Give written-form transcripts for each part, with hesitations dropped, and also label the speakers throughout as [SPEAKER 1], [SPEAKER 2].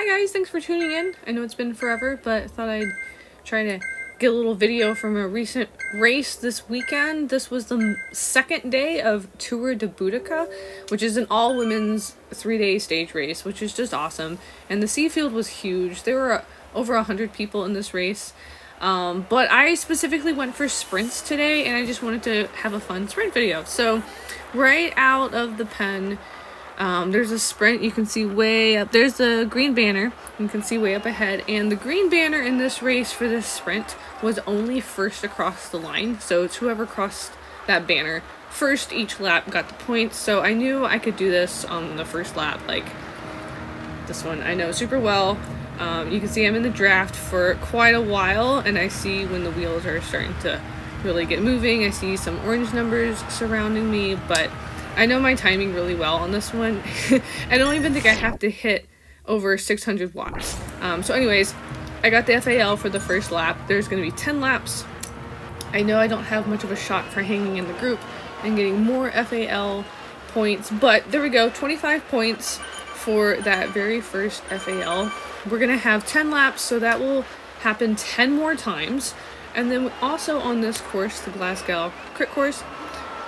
[SPEAKER 1] Hi guys, thanks for tuning in. I know it's been forever, but I thought I'd try to get a little video from a recent race this weekend. This was the second day of Tour de Boudicca, which is an all-women's 3-day stage race, which is just awesome. And the sea field was huge. There were over 100 people in this race. But I specifically went for sprints today, and I just wanted to have a fun sprint video. So right out of the pen, there's a sprint you can see way up. There's the green banner you can see way up ahead, and the green banner in this race for this sprint was only first across the line. So it's whoever crossed that banner first each lap got the points. So I knew I could do this on the first lap. Like this one I know super well. You can see I'm in the draft for quite a while, and I see when the wheels are starting to really get moving. I see some orange numbers surrounding me, but I know my timing really well on this one. I don't even think I have to hit over 600 watts. So anyways, I got the FAL for the first lap. There's going to be 10 laps. I know I don't have much of a shot for hanging in the group and getting more FAL points, but there we go, 25 points for that very first FAL. We're going to have 10 laps, so that will happen 10 more times. And then also on this course, the Glasgow Crit course,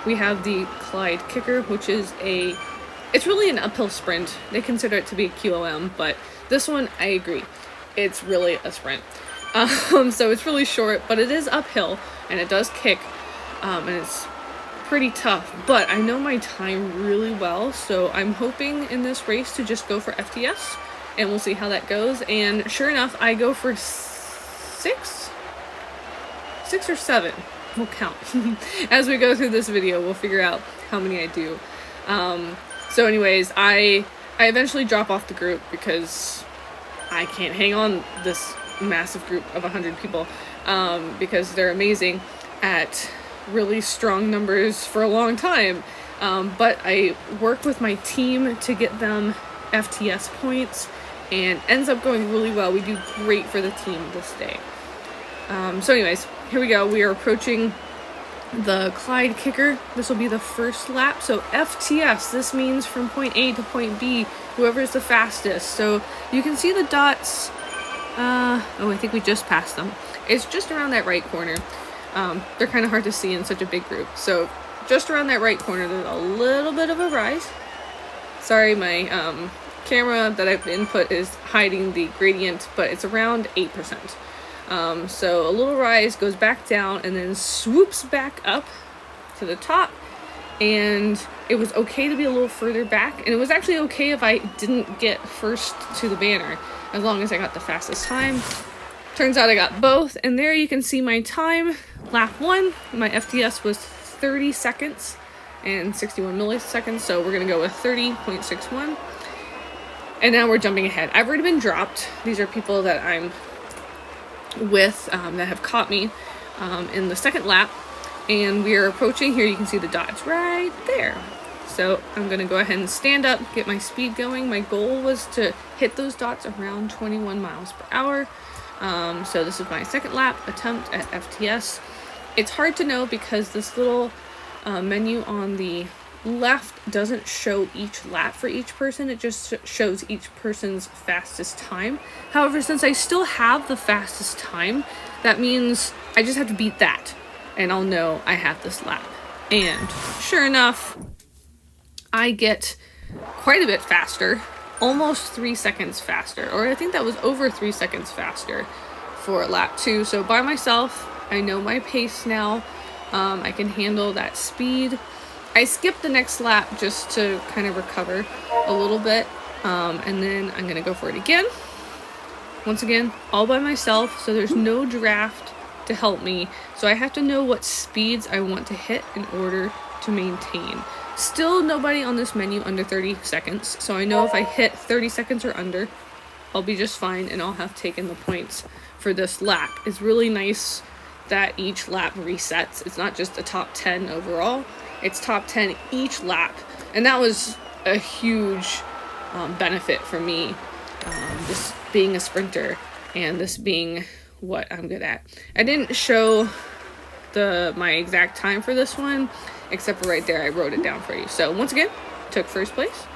[SPEAKER 1] we have the Clyde Kicker, which is it's really an uphill sprint. They consider it to be a QOM, but this one, I agree, it's really a sprint. So it's really short, but it is uphill, and it does kick, and it's pretty tough. But I know my time really well, so I'm hoping in this race to just go for FTS, and we'll see how that goes. And sure enough, I go for six or seven. We'll count. As we go through this video, we'll figure out how many I do. So anyways, I eventually drop off the group because I can't hang on this massive group of 100 people, because they're amazing at really strong numbers for a long time. But I work with my team to get them FTS points, and ends up going really well. We do great for the team this day. So anyways, here we go. We are approaching the Clyde Kicker. This will be the first lap. So FTS, this means from point A to point B, whoever is the fastest. So you can see the dots. I think we just passed them. It's just around that right corner. They're kind of hard to see in such a big group. So just around that right corner, there's a little bit of a rise. Sorry, my camera that I've input is hiding the gradient, but it's around 8%. So a little rise, goes back down, and then swoops back up to the top. And it was okay to be a little further back, and it was actually okay if I didn't get first to the banner, as long as I got the fastest time. Turns out I got both, and there you can see my time. Lap 1, my FTS was 30 seconds and 61 milliseconds, so we're going to go with 30.61. And now we're jumping ahead. I've already been dropped. These are people that I'm with that have caught me in the second lap, and we are approaching. Here you can see the dots right there. So I'm going to go ahead and stand up, get my speed going. My goal was to hit those dots around 21 miles per hour. So this is my second lap attempt at FTS. It's hard to know because this little menu on the left doesn't show each lap for each person. It just shows each person's fastest time. However, since I still have the fastest time, that means I just have to beat that, and I'll know I have this lap. And sure enough, I get quite a bit faster, almost 3 seconds faster, or I think that was over 3 seconds faster for lap 2. So by myself, I know my pace now. I can handle that speed. I skipped the next lap just to kind of recover a little bit, and then I'm going to go for it again. Once again, all by myself, so there's no draft to help me. So I have to know what speeds I want to hit in order to maintain. Still nobody on this menu under 30 seconds, so I know if I hit 30 seconds or under, I'll be just fine, and I'll have taken the points for this lap. It's really nice that each lap resets. It's not just a top 10 overall. It's top 10 each lap, and that was a huge benefit for me, this being a sprinter and this being what I'm good at. I didn't show my exact time for this one, except for right there I wrote it down for you. So once again, took first place,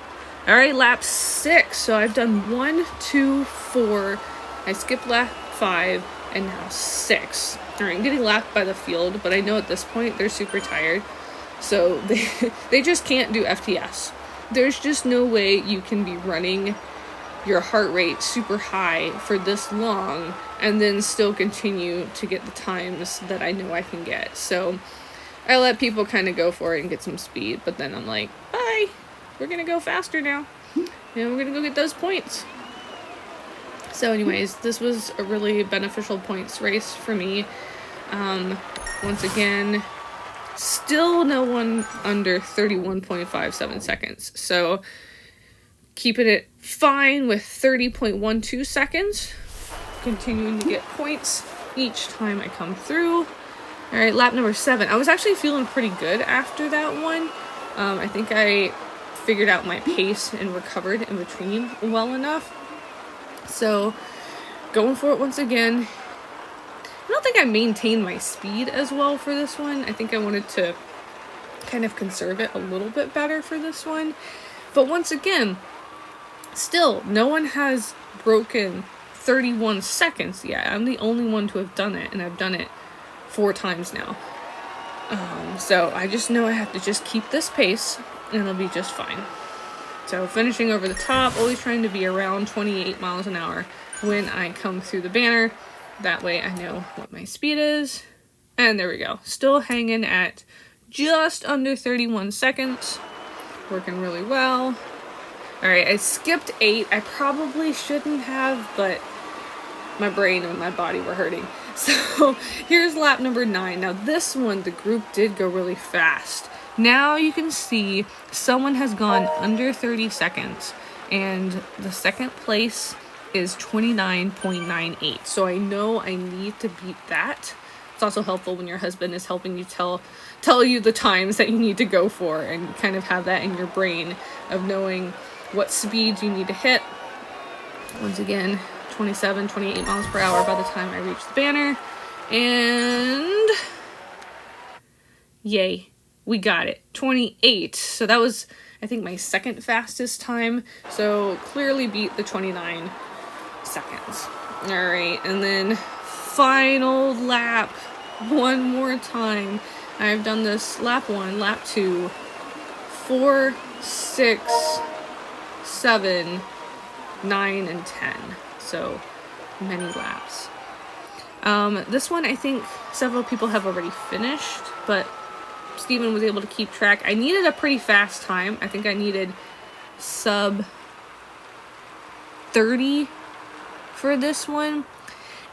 [SPEAKER 1] All right, lap 6. So I've done 1, 2, 4. I skipped lap 5 and now 6. All right, I'm getting lapped by the field, but I know at this point they're super tired. So they just can't do FTS. There's just no way you can be running your heart rate super high for this long and then still continue to get the times that I know I can get. So I let people kind of go for it and get some speed, but then I'm like, bye, we're gonna go faster now and we're gonna go get those points. So anyways, this was a really beneficial points race for me. Once again, still no one under 31.57 seconds. So keeping it fine with 30.12 seconds. Continuing to get points each time I come through. All right, lap number 7. I was actually feeling pretty good after that one. I think I figured out my pace and recovered in between well enough. So going for it once again. I don't think I maintained my speed as well for this one. I think I wanted to kind of conserve it a little bit better for this one. But once again, still, no one has broken 31 seconds yet. I'm the only one to have done it, and I've done it 4 times now. So I just know I have to just keep this pace, and it'll be just fine. So finishing over the top, always trying to be around 28 miles an hour when I come through the banner. That way I know what my speed is. And there we go. Still hanging at just under 31 seconds. Working really well. Alright, I skipped 8. I probably shouldn't have, but my brain and my body were hurting. So here's lap number 9. Now this one, the group did go really fast. Now you can see someone has gone under 30 seconds. And the second place is 29.98. So I know I need to beat that. It's also helpful when your husband is helping you tell you the times that you need to go for and kind of have that in your brain of knowing what speeds you need to hit. Once again, 27, 28 miles per hour by the time I reach the banner. And yay, we got it. 28. So that was, I think, my second fastest time. So clearly beat the 29 seconds. All right, and then final lap one more time. I've done this lap 1, lap 2, 4, 6, 7, 9, and 10. So many laps. This one I think several people have already finished, but Steven was able to keep track. I needed a pretty fast time. I think I needed sub 30 for this one.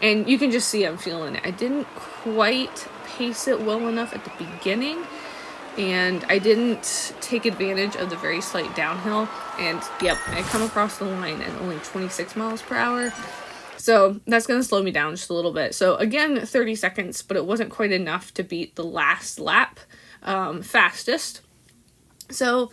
[SPEAKER 1] And you can just see I'm feeling it. I didn't quite pace it well enough at the beginning. And I didn't take advantage of the very slight downhill. And yep, I come across the line at only 26 miles per hour. So that's going to slow me down just a little bit. So again, 30 seconds, but it wasn't quite enough to beat the last lap fastest. So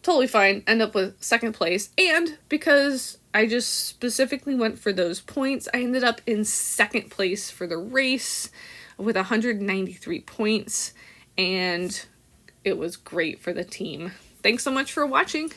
[SPEAKER 1] totally fine. End up with second place. And because I just specifically went for those points, I ended up in second place for the race with 193 points. And it was great for the team. Thanks so much for watching.